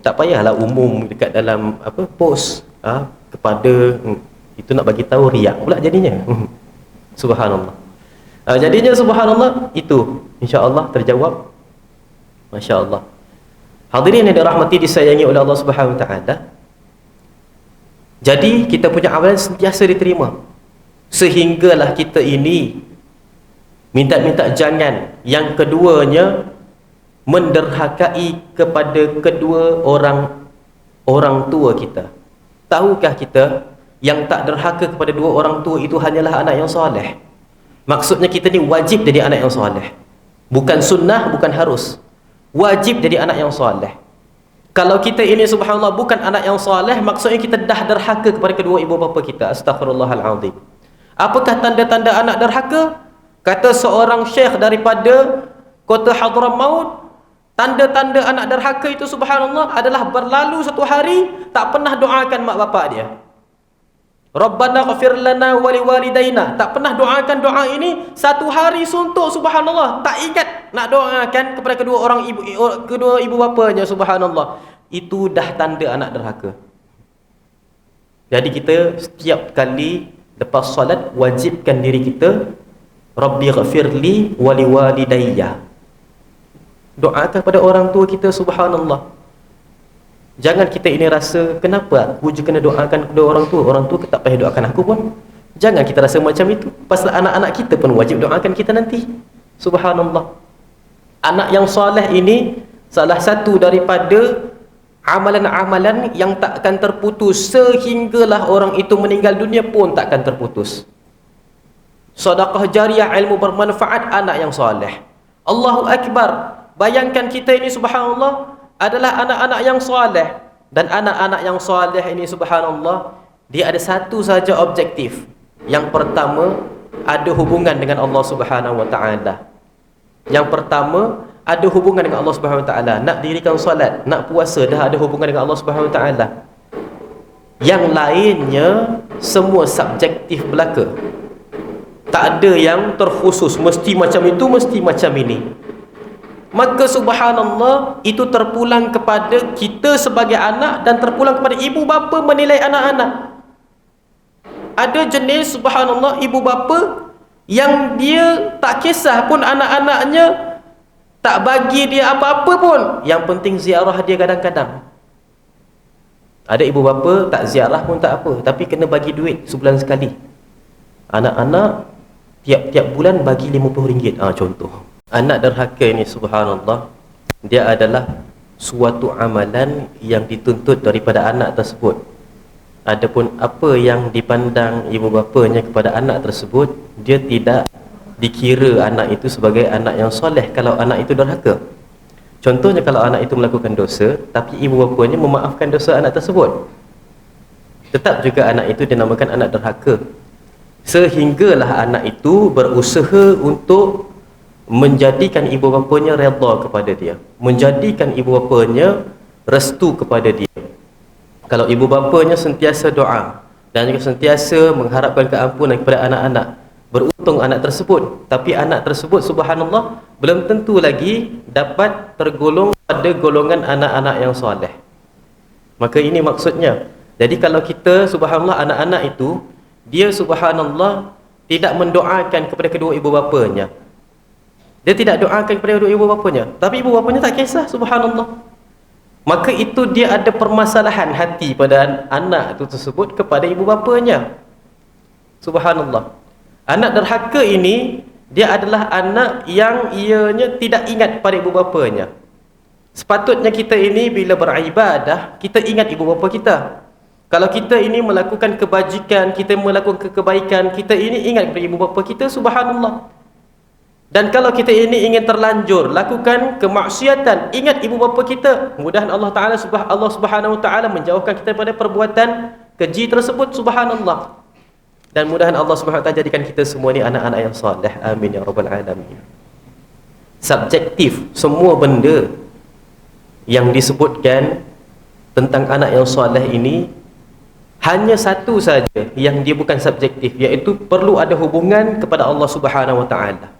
Tak payahlah umum dekat dalam post kepada itu, nak bagi tahu riak pula jadinya. Subhanallah. Jadinya subhanallah, itu insya-Allah terjawab. Masya-Allah. Hadirin yang dirahmati disayangi oleh Allah Subhanahu Wa Taala. Jadi kita punya amalan sentiasa diterima, sehinggalah kita ini minta-minta jangan yang keduanya menderhakai kepada kedua orang tua kita. Tahukah kita yang tak derhaka kepada dua orang tua itu hanyalah anak yang soleh? Maksudnya kita ni wajib jadi anak yang soleh, bukan sunnah, bukan harus. Wajib jadi anak yang soleh. Kalau kita ini subhanallah bukan anak yang soleh, maksudnya kita dah derhaka kepada kedua ibu bapa kita. Astaghfirullahalazim. Apakah tanda-tanda anak derhaka? Kata seorang syekh daripada kota Hadramaut, tanda-tanda anak derhaka itu subhanallah adalah berlalu satu hari tak pernah doakan mak bapak dia. Rabbana ghafir lana wa liwalidaina, tak pernah doakan doa ini satu hari suntuk, subhanallah, tak ingat nak doakan kepada kedua ibu bapanya, subhanallah. Itu dah tanda anak derhaka. Jadi kita setiap kali lepas solat wajibkan diri kita, Rabbi ghafirli wa liwalidayya. Doakan pada orang tua kita, subhanallah. Jangan kita ini rasa, kenapa aku je kena doakan kedua orang tua tak payah doakan aku pun. Jangan kita rasa macam itu. Pasal anak-anak kita pun wajib doakan kita nanti. Subhanallah. Anak yang soleh ini salah satu daripada amalan-amalan yang takkan terputus sehinggalah orang itu meninggal dunia pun takkan terputus. Sedekah jariah, ilmu bermanfaat, anak yang soleh. Allahu Akbar. Bayangkan kita ini subhanallah adalah anak-anak yang soleh. Dan anak-anak yang soleh ini subhanallah, dia ada satu saja objektif. Yang pertama, ada hubungan dengan Allah Subhanahu Wa Taala. Yang pertama, ada hubungan dengan Allah Subhanahu Wa Taala. Nak dirikan solat, nak puasa, dah ada hubungan dengan Allah Subhanahu Wa Taala. Yang lainnya semua subjektif belaka. Tak ada yang terkhusus, mesti macam itu, mesti macam ini. Maka subhanallah, itu terpulang kepada kita sebagai anak dan terpulang kepada ibu bapa menilai anak-anak. Ada jenis subhanallah ibu bapa yang dia tak kisah pun anak-anaknya, tak bagi dia apa-apa pun, yang penting ziarah dia kadang-kadang. Ada ibu bapa tak ziarah pun tak apa, tapi kena bagi duit sebulan sekali. Anak-anak tiap-tiap bulan bagi RM50, contoh. Anak derhaka ini subhanallah, dia adalah suatu amalan yang dituntut daripada anak tersebut. Adapun apa yang dipandang ibu bapanya kepada anak tersebut, dia tidak dikira anak itu sebagai anak yang soleh kalau anak itu derhaka. Contohnya kalau anak itu melakukan dosa tapi ibu bapanya memaafkan dosa anak tersebut, tetap juga anak itu dinamakan anak derhaka. Sehinggalah anak itu berusaha untuk menjadikan ibu bapanya redha kepada dia, menjadikan ibu bapanya restu kepada dia. Kalau ibu bapanya sentiasa doa dan juga sentiasa mengharapkan keampunan kepada anak-anak, beruntung anak tersebut. Tapi anak tersebut subhanallah belum tentu lagi dapat tergolong pada golongan anak-anak yang soleh. Maka ini maksudnya. Jadi kalau kita subhanallah anak-anak itu, dia subhanallah tidak mendoakan kepada kedua ibu bapanya, dia tidak doakan kepada kedua ibu bapanya, tapi ibu bapanya tak kisah subhanallah, maka itu dia ada permasalahan hati pada anak itu tersebut kepada ibu bapanya. Subhanallah. Anak derhaka ini dia adalah anak yang ianya tidak ingat pada ibu bapanya. Sepatutnya kita ini bila beribadah, kita ingat ibu bapa kita. Kalau kita ini melakukan kebajikan, kita melakukan kebaikan, kita ini ingat kepada ibu bapa kita, subhanallah. Dan kalau kita ini ingin terlanjur lakukan kemaksiatan, ingat ibu bapa kita. Mudah-mudahan Allah Subhanahu wa taala menjauhkan kita daripada perbuatan keji tersebut, subhanallah. Dan mudah-mudahan Allah Subhanahu wa taala jadikan kita semua ni anak-anak yang soleh. Amin ya rabbal alamin. Subjektif semua benda yang disebutkan tentang anak yang soleh ini, hanya satu saja yang dia bukan subjektif, iaitu perlu ada hubungan kepada Allah Subhanahu wa taala.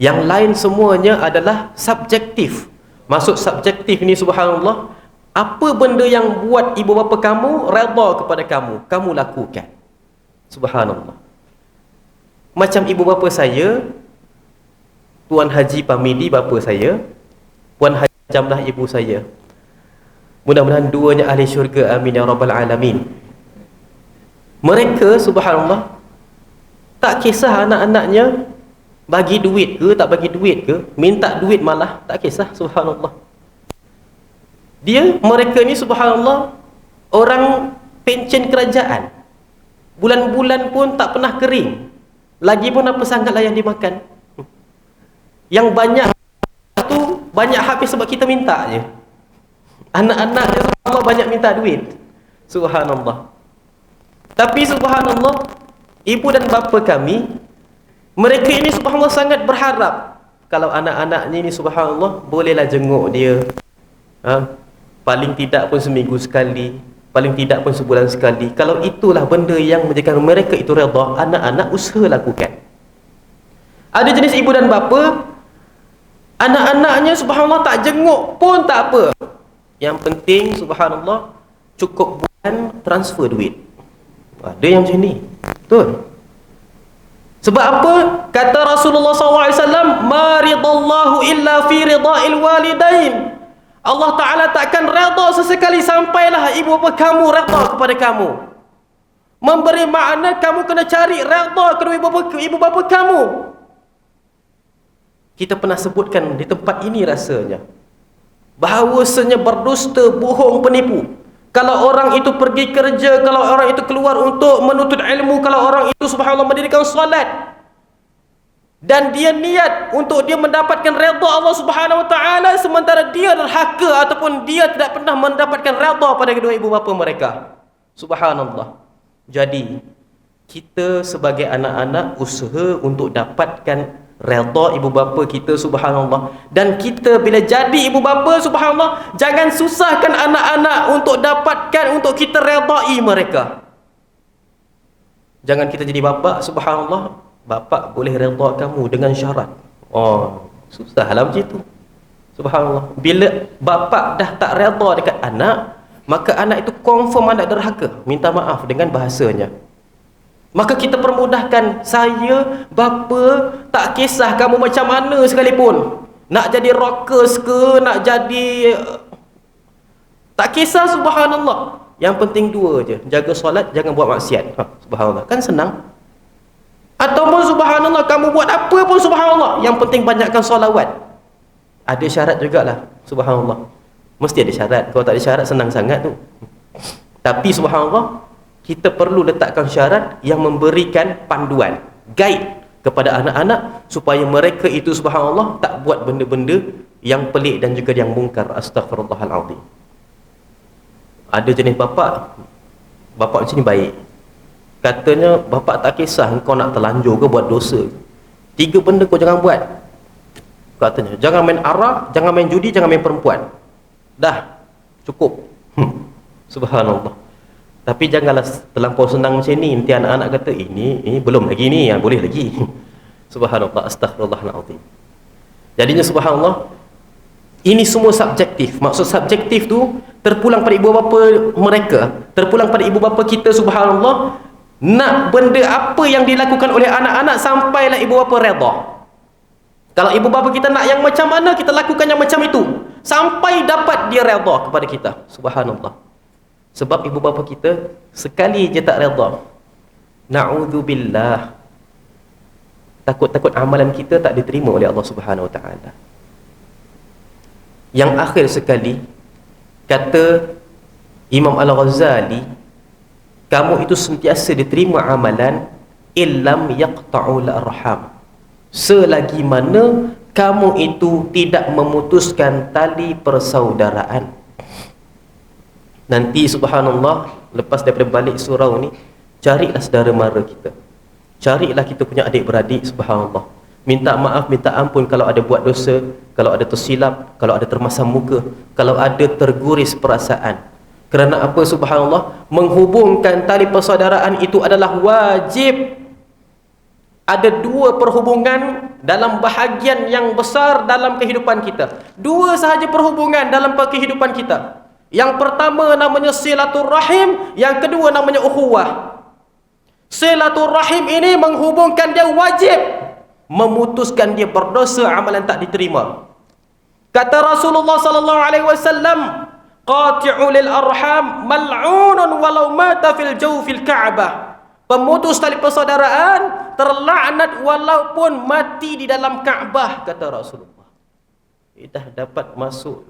Yang lain semuanya adalah subjektif. Maksud subjektif ni subhanallah, apa benda yang buat ibu bapa kamu redha kepada kamu, kamu lakukan. Subhanallah. Macam ibu bapa saya, Tuan Haji Pamidi bapa saya, Puan Haji Jamlah ibu saya. Mudah-mudahan duanya ahli syurga, amin ya rabbal alamin. Mereka subhanallah tak kisah anak-anaknya bagi duit ke tak bagi duit ke, minta duit malah tak kisah, subhanallah. Mereka ni subhanallah orang pencen kerajaan, bulan-bulan pun tak pernah kering, lagi pun apa sangatlah yang dimakan. Yang banyak tu banyak habis sebab kita minta je. Anak-anak dia subhanallah banyak minta duit, subhanallah. Tapi subhanallah ibu dan bapa kami, mereka ini subhanallah sangat berharap kalau anak-anaknya ini subhanallah bolehlah jenguk dia, paling tidak pun seminggu sekali, paling tidak pun sebulan sekali. Kalau itulah benda yang menjadikan mereka itu redha, anak-anak usaha lakukan. Ada jenis ibu dan bapa, anak-anaknya subhanallah tak jenguk pun tak apa, yang penting subhanallah cukup bulan transfer duit. Ada yang macam ni, betul. Sebab apa? Kata Rasulullah SAW, ma ridallahu illa fi rida'il walidain. Allah Ta'ala takkan redha sesekali sampailah ibu bapa kamu redha kepada kamu. Memberi makna kamu kena cari redha kedua ibu bapa kamu. Kita pernah sebutkan di tempat ini rasanya, bahawasanya berdusta, bohong, penipu, kalau orang itu pergi kerja, kalau orang itu keluar untuk menuntut ilmu, kalau orang itu subhanallah mendirikan solat dan dia niat untuk dia mendapatkan redha Allah Subhanahu wa taala, sementara dia derhaka ataupun dia tidak pernah mendapatkan redha pada kedua ibu bapa mereka, subhanallah. Jadi kita sebagai anak-anak usaha untuk dapatkan redha ibu bapa kita, subhanallah. Dan kita bila jadi ibu bapa, subhanallah, jangan susahkan anak-anak untuk dapatkan, untuk kita redai mereka. Jangan kita jadi bapa, subhanallah, bapa boleh redha kamu dengan syarat. Oh, susahlah macam itu, subhanallah. Bila bapa dah tak redha dekat anak, maka anak itu confirm anak derhaka, minta maaf dengan bahasanya. Maka kita permudahkan, saya bapa tak kisah kamu macam mana sekalipun, nak jadi rockers ke, nak jadi tak kisah, subhanallah. Yang penting dua je, jaga solat, jangan buat maksiat. Subhanallah, kan senang. Ataupun subhanallah kamu buat apa pun subhanallah, yang penting banyakkan solawat. Ada syarat jugalah, subhanallah. Mesti ada syarat. Kalau tak ada syarat senang sangat tu. Tapi subhanallah, kita perlu letakkan syarat yang memberikan panduan, guide kepada anak-anak supaya mereka itu subhanallah tak buat benda-benda yang pelik dan juga yang mungkar. Astaghfirullahalazim. Ada jenis bapak macam ni baik. Katanya, bapak tak kisah kau nak terlanjur ke buat dosa. 3 benda kau jangan buat. Katanya, jangan main arak, jangan main judi, jangan main perempuan. Dah, cukup. Subhanallah. Tapi janganlah terlampau senang macam ni. Nanti anak-anak kata, ini belum lagi ni, boleh lagi. Subhanallah, astaghfirullahaladzim. Jadinya subhanallah, ini semua subjektif. Maksud subjektif tu terpulang pada ibu bapa mereka, terpulang pada ibu bapa kita subhanallah, nak benda apa yang dilakukan oleh anak-anak sampailah ibu bapa redha. Kalau ibu bapa kita nak yang macam mana, kita lakukan yang macam itu sampai dapat dia redha kepada kita. Subhanallah. Sebab ibu bapa kita sekali je tak redha, na'udzubillah, takut-takut amalan kita tak diterima oleh Allah Subhanahu Wa Taala. Yang akhir sekali, kata Imam Al-Ghazali, kamu itu sentiasa diterima amalan illam yaqta'ul arham, selagi mana kamu itu tidak memutuskan tali persaudaraan. Nanti subhanallah, lepas daripada balik surau ni, carilah saudara mara kita, carilah kita punya adik-beradik subhanallah, minta maaf, minta ampun kalau ada buat dosa, kalau ada tersilap, kalau ada termasam muka, kalau ada terguris perasaan. Kerana apa subhanallah? Menghubungkan tali persaudaraan itu adalah wajib. Ada 2 perhubungan dalam bahagian yang besar dalam kehidupan kita. 2 sahaja perhubungan dalam kehidupan kita. Yang pertama namanya silaturrahim, yang kedua namanya ukhuwah. Silaturrahim ini menghubungkan dia wajib, memutuskan dia berdosa, amalan tak diterima. Kata Rasulullah sallallahu alaihi wasallam, qati'u lil arham mal'unun walau mata fil jawfil ka'bah. Pemutus tali persaudaraan terlaknat walaupun mati di dalam Kaabah, kata Rasulullah. Dah dapat masuk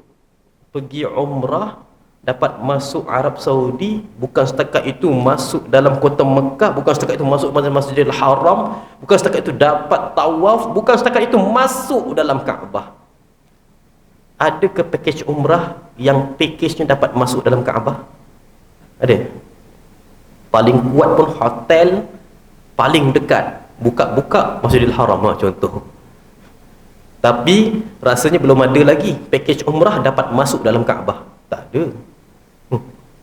pergi umrah, dapat masuk Arab Saudi, bukan setakat itu masuk dalam kota Mekah, bukan setakat itu masuk Masjidil Haram, bukan setakat itu dapat tawaf, bukan setakat itu masuk dalam Kaabah. Ada ke package umrah yang package-nya dapat masuk dalam Kaabah? Ada? Paling kuat pun hotel paling dekat, buka-buka Masjidil Haram lah contoh. Tapi rasanya belum ada lagi package umrah dapat masuk dalam Kaabah. Tak ada.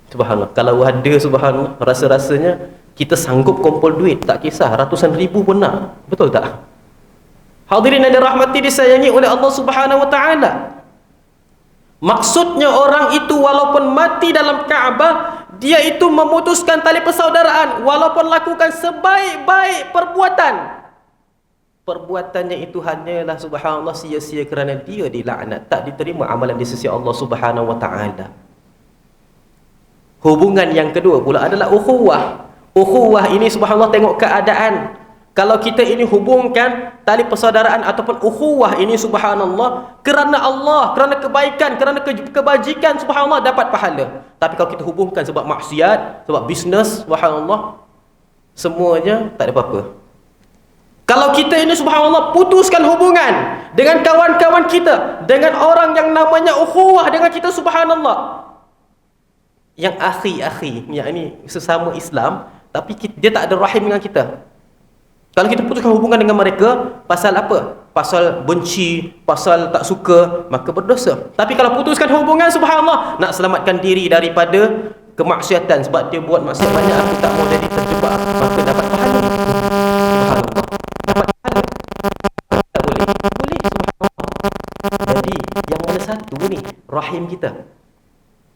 Subhanallah. Kalau ada subhanallah, rasa-rasanya kita sanggup kumpul duit, tak kisah ratusan ribu pun nak. Betul tak? Hadirin yang dirahmati disayangi oleh Allah Subhanahu Wa Taala. Maksudnya orang itu walaupun mati dalam Kaabah, dia itu memutuskan tali persaudaraan walaupun lakukan sebaik-baik perbuatan. Perbuatannya itu hanyalah subhanallah sia-sia kerana dia dilaknat, tak diterima amalan di sisi Allah Subhanahu Wa Taala. Hubungan yang kedua pula adalah ukhuwah. Ukhuwah ini subhanallah tengok keadaan. Kalau kita ini hubungkan tali persaudaraan ataupun ukhuwah ini subhanallah kerana Allah, kerana kebaikan, kerana kebajikan subhanallah dapat pahala. Tapi kalau kita hubungkan sebab maksiat, sebab bisnes subhanallah, semuanya tak ada apa-apa. Kalau kita ini subhanallah putuskan hubungan dengan kawan-kawan kita, dengan orang yang namanya ukhuwah dengan kita subhanallah, yang akhi-akhi, yang ini sesama Islam, tapi dia tak ada rahim dengan kita. Kalau kita putuskan hubungan dengan mereka pasal apa? Pasal benci, pasal tak suka, maka berdosa. Tapi kalau putuskan hubungan subhanallah, nak selamatkan diri daripada kemaksiatan, sebab dia buat maksiat banyak, aku tak mau jadi terjebak, maka dapat pahala. Subhanallah, dapat pahala. Tak boleh? Boleh subhanallah. Jadi yang mana satu ni rahim kita?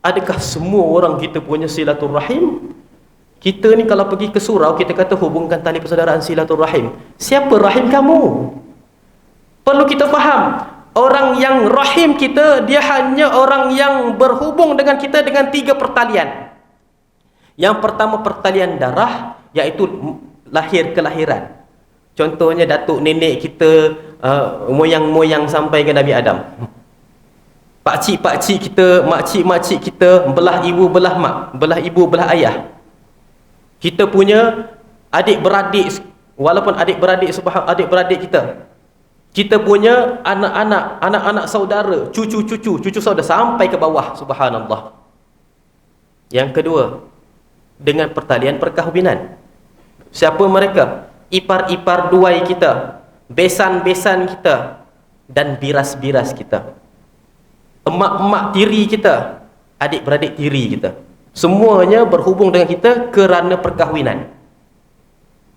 Adakah semua orang kita punya silaturrahim? Kita ni kalau pergi ke surau, kita kata hubungkan tali persaudaraan silaturrahim. Siapa rahim kamu? Perlu kita faham, orang yang rahim kita, dia hanya orang yang berhubung dengan kita dengan 3 pertalian. Yang pertama pertalian darah, iaitu lahir kelahiran. Contohnya datuk nenek kita, moyang-moyang sampai ke Nabi Adam. pakcik-pakcik kita, makcik-makcik kita, belah ibu, belah mak, belah ibu, belah ayah. Kita punya adik-beradik, walaupun adik-beradik kita. Kita punya anak-anak saudara, cucu saudara sampai ke bawah, subhanallah. Yang kedua, dengan pertalian perkahwinan. Siapa mereka? Ipar-ipar duai kita, besan-besan kita, dan biras-biras kita. Emak-emak tiri kita, adik-beradik tiri kita. Semuanya berhubung dengan kita kerana perkahwinan.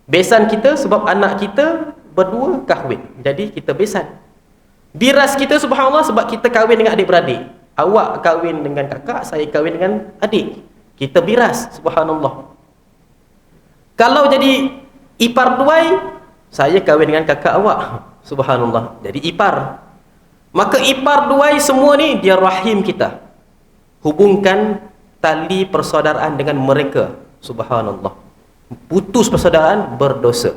Besan kita sebab anak kita berdua kahwin, jadi kita besan. Biras kita subhanallah sebab kita kahwin dengan adik-beradik. Awak kahwin dengan kakak, saya kahwin dengan adik. Kita biras, subhanallah. Kalau jadi ipar duai, saya kahwin dengan kakak awak, subhanallah. Jadi ipar. Maka ipar duai semua ni dia rahim kita. Hubungkan tali persaudaraan dengan mereka, subhanallah. Putus persaudaraan berdosa.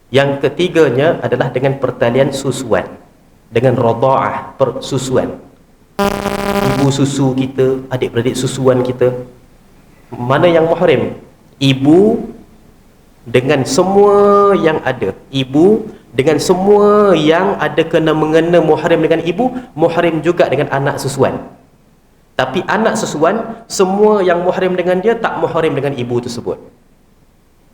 Yang ketiganya adalah dengan pertalian susuan, dengan radha'ah, persusuan. Ibu susu kita, adik-beradik susuan kita. Mana yang muhrim? Ibu dengan semua yang ada. Ibu dengan semua yang ada kena mengena muhrim dengan ibu, muhrim juga dengan anak susuan. Tapi anak susuan, semua yang muhrim dengan dia tak muhrim dengan ibu tersebut.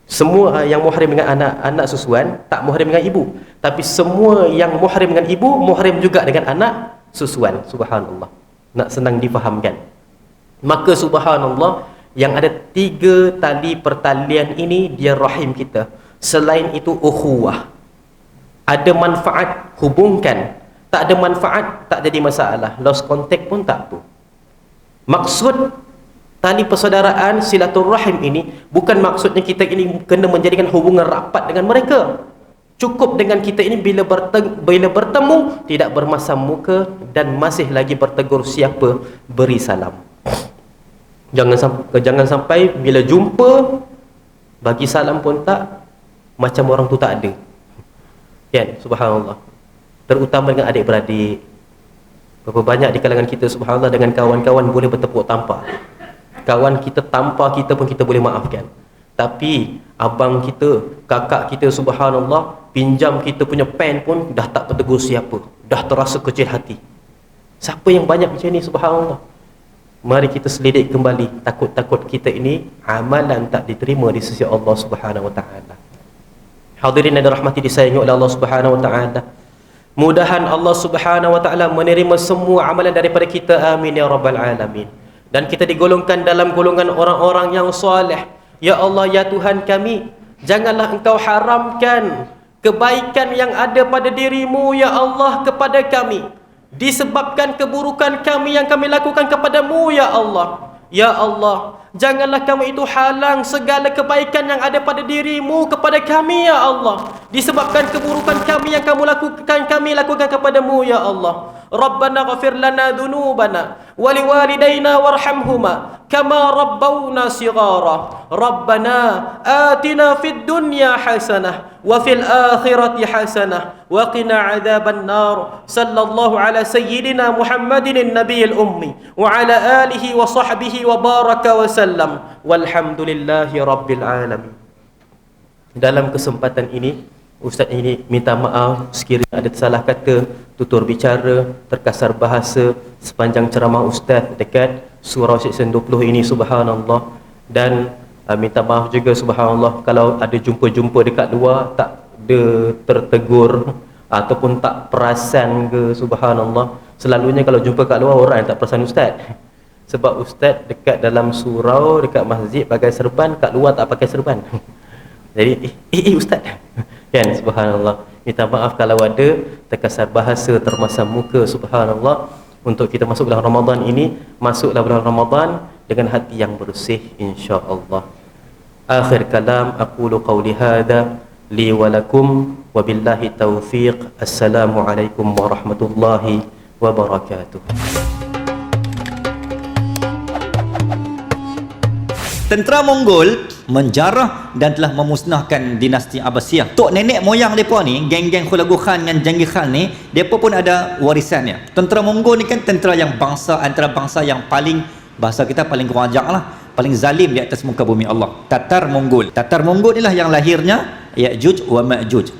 Semua yang muhrim dengan anak susuan tak muhrim dengan ibu, tapi semua yang muhrim dengan ibu muhrim juga dengan anak susuan. Subhanallah. Nak senang difahamkan. Maka subhanallah, yang ada 3 tali pertalian ini dia rahim kita. Selain itu ukhuwah. Ada manfaat, hubungkan. Tak ada manfaat, tak jadi masalah. Lost contact pun tak apa. Maksud tali persaudaraan silaturrahim ini bukan maksudnya kita ini kena menjadikan hubungan rapat dengan mereka. Cukup dengan kita ini bila bertemu tidak bermasam muka dan masih lagi bertegur siapa, beri salam. Jangan sampai bila jumpa bagi salam pun tak, macam orang tu tak ada. Kan, subhanallah. Terutama dengan adik-beradik. Berapa banyak di kalangan kita subhanallah dengan kawan-kawan boleh bertepuk tampar. Kawan kita tampar kita pun kita boleh maafkan. Tapi abang kita, kakak kita subhanallah, pinjam kita punya pen pun dah tak bertegur siapa. Dah terasa kecil hati. Siapa yang banyak macam ni subhanallah? Mari kita selidik kembali. Takut-takut kita ini amalan tak diterima di sisi Allah Subhanahu wa taala. Hadirin yang dirahmati disayangi oleh Allah Subhanahu wa taala. Mudahan Allah Subhanahu wa taala menerima semua amalan daripada kita, amin ya rabbal alamin. Dan kita digolongkan dalam golongan orang-orang yang soleh. Ya Allah, ya Tuhan kami, janganlah Engkau haramkan kebaikan yang ada pada dirimu ya Allah kepada kami, disebabkan keburukan kami yang kami lakukan kepadamu ya Allah. Ya Allah, janganlah kamu itu halang segala kebaikan yang ada pada dirimu kepada kami ya Allah, disebabkan keburukan kami yang kami lakukan kepadamu ya Allah. Rabbana ghafir lana dhunubana wa liwalidayna warhamhuma kama rabbawna sighara. Rabbana atina fid dunya hasanah wa fil akhirati hasanah wa qina adzaban nar. Sallallahu ala sayyidina Muhammadin nabiyil ummi wa ala alihi wa sahbihi wa baraka wa sallam. Walhamdulillahi rabbil alamin. Dalam kesempatan ini Ustaz ini minta maaf sekiranya ada salah kata, tutur bicara, terkasar bahasa sepanjang ceramah Ustaz dekat surau section 20 ini subhanallah. Dan minta maaf juga subhanallah kalau ada jumpa-jumpa dekat luar tak ada tertegur ataupun tak perasan ke subhanallah. Selalunya kalau jumpa kat luar orang yang tak perasan Ustaz. Sebab Ustaz dekat dalam surau, dekat masjid pakai serban, kat luar tak pakai serban. Jadi Ustaz kan, subhanallah. Minta maaf kalau ada terkasar bahasa, termasam muka subhanallah. Untuk kita masuk bulan Ramadan ini, masuklah bulan Ramadan dengan hati yang bersih insya-Allah. Akhir kalam aqulu qawli hadha li wa lakum wa billahi taufiq. Assalamualaikum warahmatullahi wabarakatuh. Tentera Mongol menjarah dan telah memusnahkan dinasti Abbasiyah. Tok nenek moyang mereka ni, geng-geng Hulagu Khan dengan Jenghis Khan ni, mereka pun ada warisannya. Tentera Mongol ni kan tentera yang bangsa, antara bangsa yang paling, bahasa kita paling kurang ajar lah, paling zalim di atas muka bumi Allah. Tatar Mongol. Tatar Mongol inilah yang lahirnya Ya'juj wa Ma'juj.